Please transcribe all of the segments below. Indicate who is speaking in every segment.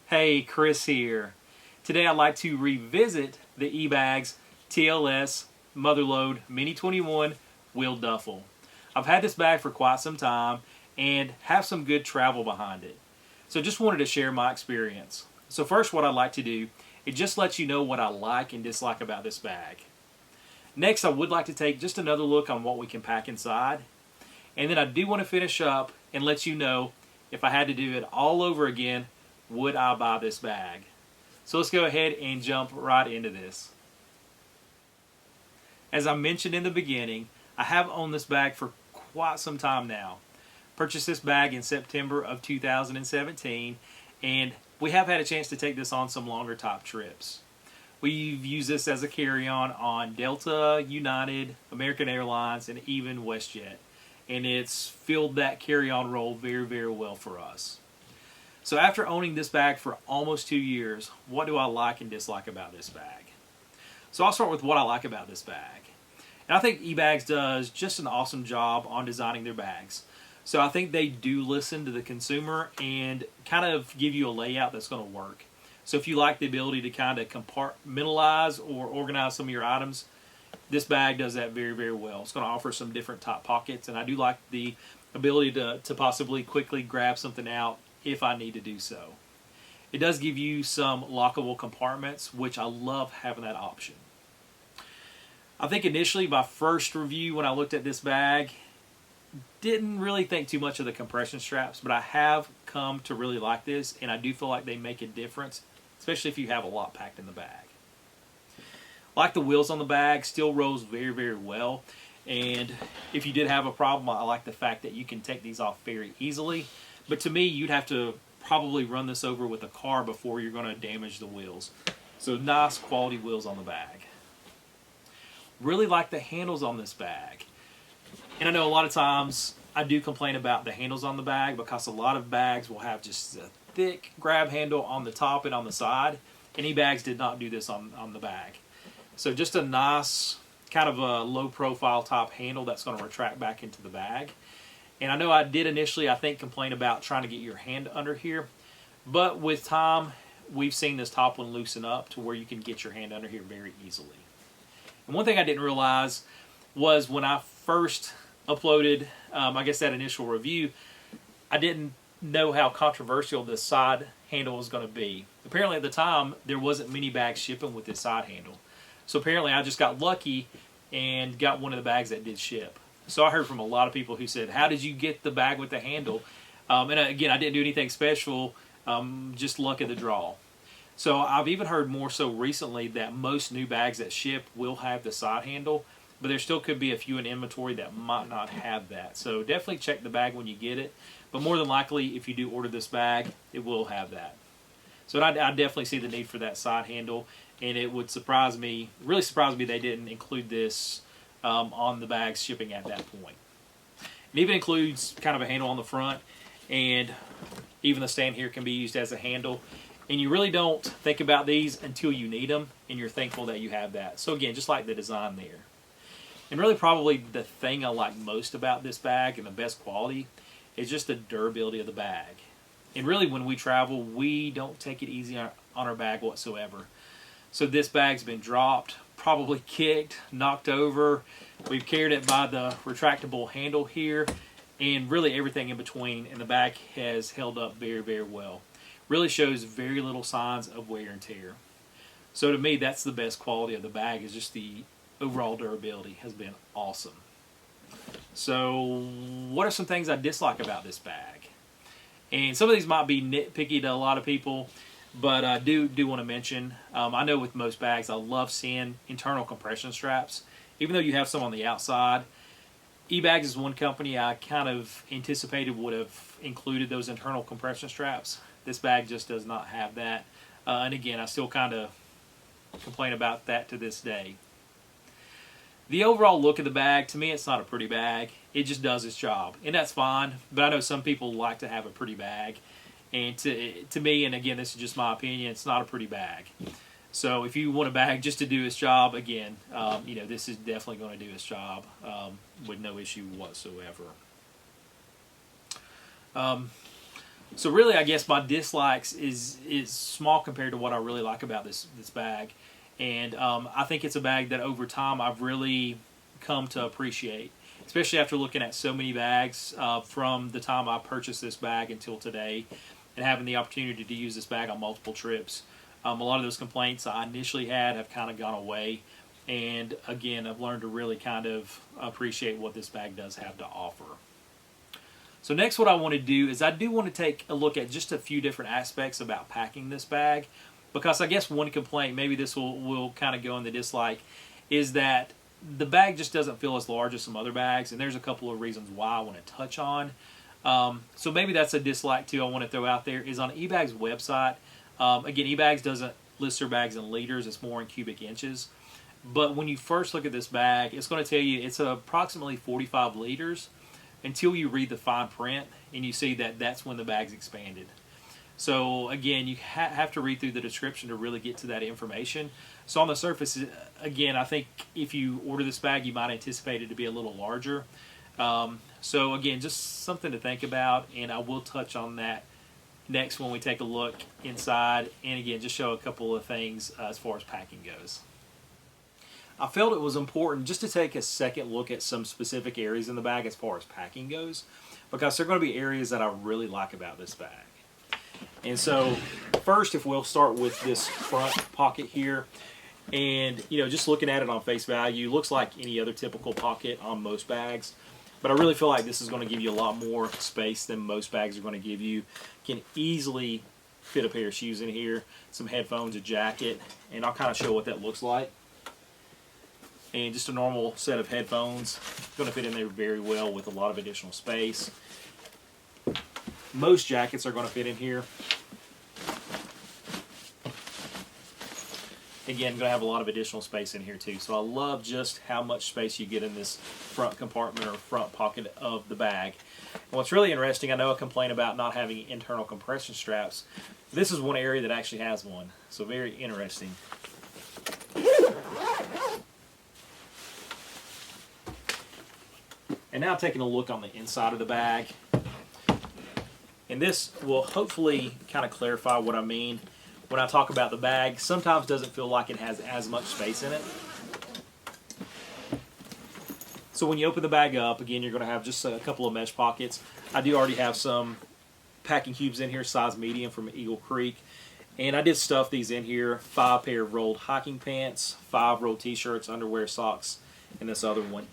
Speaker 1: Hey, Chris here. Today I'd like to revisit the eBags TLS Mother Lode Mini 21 wheel duffel. I've had this bag for quite some time and have some good travel behind it. So just wanted to share my experience. So first, what I'd like to do is just let you know what I like and dislike about this bag. Next, I would like to take just another look on what we can pack inside. And then I do want to finish up and let you know if I had to do it all over again, would I buy this bag? So let's go ahead and jump right into this. As I mentioned in the beginning, I have owned this bag for quite some time now. Purchased this bag in September of 2017, and we have had a chance to take this on some longer top trips. We've used this as a carry-on on Delta, United, American Airlines, and even WestJet. And it's filled that carry-on role very, very well for us. So after owning this bag for almost 2 years, what do I like and dislike about this bag? So I'll start with what I like about this bag. And I think eBags does just an awesome job on designing their bags. So I think they do listen to the consumer and kind of give you a layout that's going to work. So if you like the ability to kind of compartmentalize or organize some of your items, this bag does that very, very well. It's going to offer some different top pockets, and I do like the ability to possibly quickly grab something out if I need to do so. It does give you some lockable compartments, which I love having that option. I think initially my first review when I looked at this bag, didn't really think too much of the compression straps, but I have come to really like this, and I do feel like they make a difference, especially if you have a lot packed in the bag. Like the wheels on the bag, still rolls very, very well, and if you did have a problem, I like the fact that you can take these off very easily. But to me, you'd have to probably run this over with a car before you're going to damage the wheels. So nice quality wheels on the bag. Really like the handles on this bag. And I know a lot of times I do complain about the handles on the bag because a lot of bags will have just a thick grab handle on the top and on the side. And eBags did not do this on the bag. So just a nice kind of a low profile top handle that's going to retract back into the bag. And I know I did initially, I think, complain about trying to get your hand under here. But with time, we've seen this top one loosen up to where you can get your hand under here very easily. And one thing I didn't realize was when I first uploaded, I guess, that initial review, I didn't know how controversial this side handle was going to be. Apparently at the time, there wasn't many bags shipping with this side handle. So apparently I just got lucky and got one of the bags that did ship. So I heard from a lot of people who said, how did you get the bag with the handle? And again, I didn't do anything special, just luck of the draw. So I've even heard more so recently that most new bags that ship will have the side handle, but there still could be a few in inventory that might not have that. So definitely check the bag when you get it. But more than likely, if you do order this bag, it will have that. So I definitely see the need for that side handle, and it would surprise me, really surprise me they didn't include this on the bags shipping at that point. It even includes kind of a handle on the front, and even the stand here can be used as a handle. And you really don't think about these until you need them, and you're thankful that you have that. So again, just like the design there. And really probably the thing I like most about this bag and the best quality is just the durability of the bag. And really when we travel, we don't take it easy on our bag whatsoever. So this bag's been dropped, probably kicked, knocked over. We've carried it by the retractable handle here, and really everything in between, and the bag has held up very, very well. Really shows very little signs of wear and tear. So to me, that's the best quality of the bag, is just the overall durability has been awesome. So what are some things I dislike about this bag? And some of these might be nitpicky to a lot of people, but I do want to mention, I know with most bags, I love seeing internal compression straps. Even though you have some on the outside, eBags is one company I kind of anticipated would have included those internal compression straps. This bag just does not have that. And again, I still kind of complain about that to this day. The overall look of the bag, to me, it's not a pretty bag. It just does its job, and that's fine. But I know some people like to have a pretty bag. And to me, and again, this is just my opinion, it's not a pretty bag. So if you want a bag just to do its job, again, this is definitely going to do its job with no issue whatsoever. So really, I guess my dislikes is small compared to what I really like about this bag, and I think it's a bag that over time I've really come to appreciate, especially after looking at so many bags from the time I purchased this bag until today, and having the opportunity to use this bag on multiple trips. A lot of those complaints I initially had have kind of gone away, and again, I've learned to really kind of appreciate what this bag does have to offer. So next, what I want to do is I do want to take a look at just a few different aspects about packing this bag, because I guess one complaint, maybe this will kind of go in the dislike, is that the bag just doesn't feel as large as some other bags, and there's a couple of reasons why I want to touch on. So maybe that's a dislike too I want to throw out there, is on eBags website. Again, eBags doesn't list their bags in liters, it's more in cubic inches. But when you first look at this bag, it's going to tell you it's approximately 45 liters, until you read the fine print and you see that that's when the bag's expanded. So again, you have to read through the description to really get to that information. So on the surface, again, I think if you order this bag, you might anticipate it to be a little larger. So again, just something to think about, and I will touch on that next when we take a look inside, and again, just show a couple of things as far as packing goes. I felt it was important just to take a second look at some specific areas in the bag as far as packing goes, because they're going to be areas that I really like about this bag. And so first, if we'll start with this front pocket here, and just looking at it on face value, looks like any other typical pocket on most bags, but I really feel like this is going to give you a lot more space than most bags are going to give you. Can easily fit a pair of shoes in here, some headphones, a jacket, and I'll kind of show what that looks like. And just a normal set of headphones, going to fit in there very well with a lot of additional space. Most jackets are going to fit in here. Again, going to have a lot of additional space in here too. So I love just how much space you get in this front compartment or front pocket of the bag. And what's really interesting, I know I complain about not having internal compression straps. This is one area that actually has one. So very interesting. And now taking a look on the inside of the bag. And this will hopefully kind of clarify what I mean when I talk about the bag. Sometimes doesn't feel like it has as much space in it. So when you open the bag up, again, you're going to have just a couple of mesh pockets. I do already have some packing cubes in here, size medium from Eagle Creek. And I did stuff these in here. 5 pair of rolled hiking pants, 5 rolled t-shirts, underwear, socks, and this other one.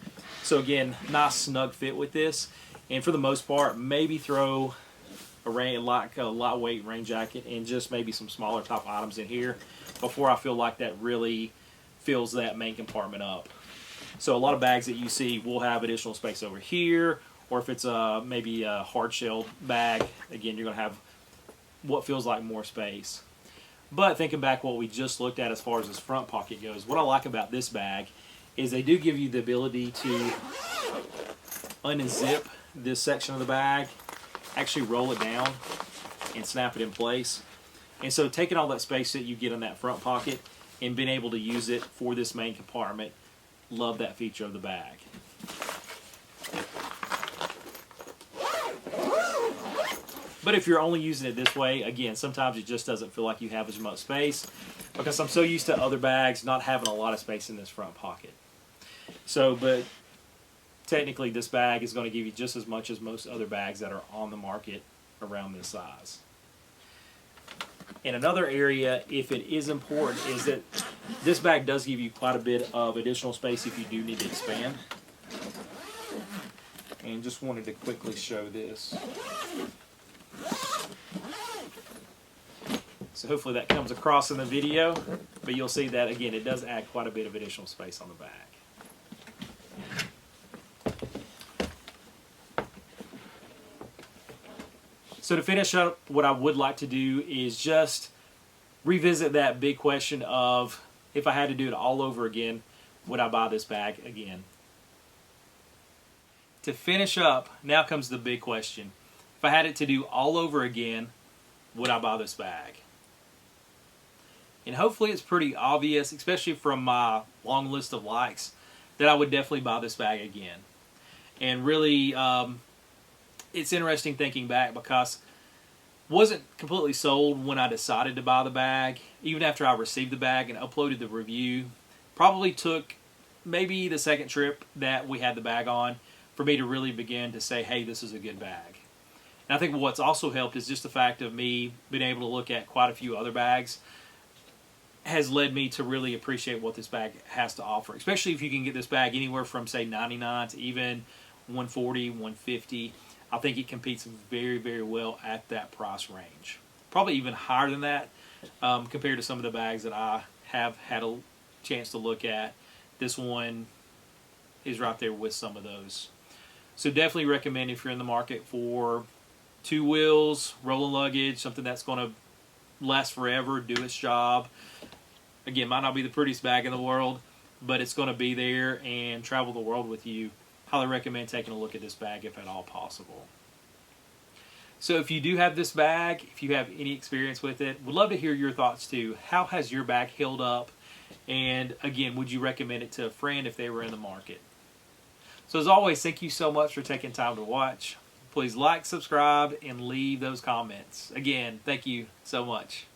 Speaker 1: So again, nice snug fit with this. And for the most part, maybe throw a lightweight rain jacket and just maybe some smaller top items in here before I feel like that really fills that main compartment up. So a lot of bags that you see will have additional space over here, or if it's maybe a hard shell bag, again, you're going to have what feels like more space. But thinking back what we just looked at as far as this front pocket goes, what I like about this bag is they do give you the ability to unzip this section of the bag, actually roll it down, and snap it in place. And so taking all that space that you get in that front pocket and being able to use it for this main compartment, love that feature of the bag. But if you're only using it this way, again, sometimes it just doesn't feel like you have as much space, because I'm so used to other bags not having a lot of space in this front pocket. So, but technically this bag is going to give you just as much as most other bags that are on the market around this size. And another area, if it is important, is that this bag does give you quite a bit of additional space if you do need to expand. And just wanted to quickly show this. So hopefully that comes across in the video, but you'll see that again, it does add quite a bit of additional space on the bag. So to finish up, what I would like to do is just revisit that big question of, if I had to do it all over again, would I buy this bag again? To finish up, now comes the big question. If I had it to do all over again, would I buy this bag? And hopefully it's pretty obvious, especially from my long list of likes, that I would definitely buy this bag again. And really, it's interesting thinking back, because Wasn't completely sold when I decided to buy the bag. Even after I received the bag and uploaded the review, probably took maybe the second trip that we had the bag on for me to really begin to say, hey, this is a good bag. And I think what's also helped is just the fact of me being able to look at quite a few other bags has led me to really appreciate what this bag has to offer, especially if you can get this bag anywhere from, say, $99 to even $140, $150. I think it competes very, very well at that price range. Probably even higher than that compared to some of the bags that I have had a chance to look at. This one is right there with some of those. So definitely recommend if you're in the market for 2 wheels, rolling luggage, something that's going to last forever, do its job. Again, might not be the prettiest bag in the world, but it's going to be there and travel the world with you. Highly recommend taking a look at this bag if at all possible. So if you do have this bag, if you have any experience with it, would love to hear your thoughts too. How has your bag held up? And again, would you recommend it to a friend if they were in the market? So as always, thank you so much for taking time to watch. Please like, subscribe, and leave those comments. Again, thank you so much.